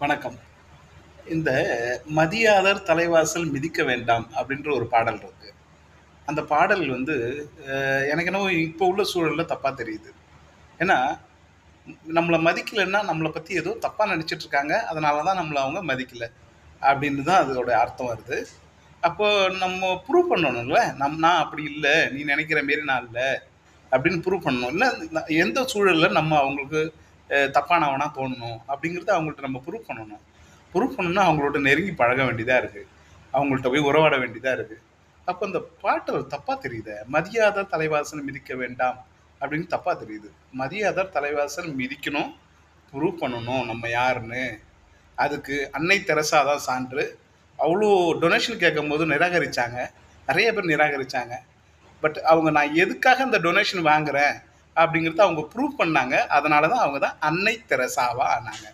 வணக்கம். இந்த "மதியாதர் தலைவாசல் மிதிக்க வேண்டாம்" அப்படின்ற ஒரு பாடல் இருக்கு. அந்த பாடல் வந்து எனக்கு என்னவோ இப்போ உள்ள சூழல்ல தப்பா தெரியுது. ஏன்னா, நம்மள மதிக்கலன்னா நம்மள பத்தி ஏதோ தப்பா நெனச்சுட்டு இருக்காங்க. அதனால தான் நம்மள அவங்க மதிக்கல. அப்படின்னு தான் அதோட அர்த்தம் வருது. அப்போ நம்ம ப்ரூவ் பண்ணணும்ல. நான் அப்படி இல்ல. நீ நெனைக்கிற மாரி நான் இல்ல. அப்படின்னு ப்ரூவ் பண்ணணும். இல்ல எந்த சூழல்ல நம்ம அவங்களுக்கு தப்பானவனா தோணணும் அப்படிங்கிறத அவங்கள்ட்ட நம்ம ப்ரூவ் பண்ணணும். ப்ரூவ் பண்ணணும்னா அவங்களோட நெருங்கி பழக வேண்டியதா இருக்கு. அவங்கள்ட்ட போய் உறவாட வேண்டியதா இருக்கு. அப்ப அந்த பாட்டு தப்பா தெரியுதே. "மதியாதார் தலைவாசல் மிதிக்க வேண்டாம்" அப்படின்னு தப்பா தெரியுது. மதியாதார் தலைவாசல் மிதிக்கணும். ப்ரூவ் பண்ணணும் நம்ம யாருன்னு. அதுக்கு அன்னை தெரசா தான் சான்று. அவ்ளோ டொனேஷன் கேட்கும்போது நிராகரிச்சாங்க. நெறைய பேர் நிராகரிச்சாங்க. பட் அவங்க நான் எதுக்காக இந்த டொனேஷன் வாங்குறேன் அப்படிங்கிறத அவங்க ப்ரூவ் பண்ணாங்க. அதனால தான் அவங்க தான் அன்னை தெரசாவா ஆனாங்க.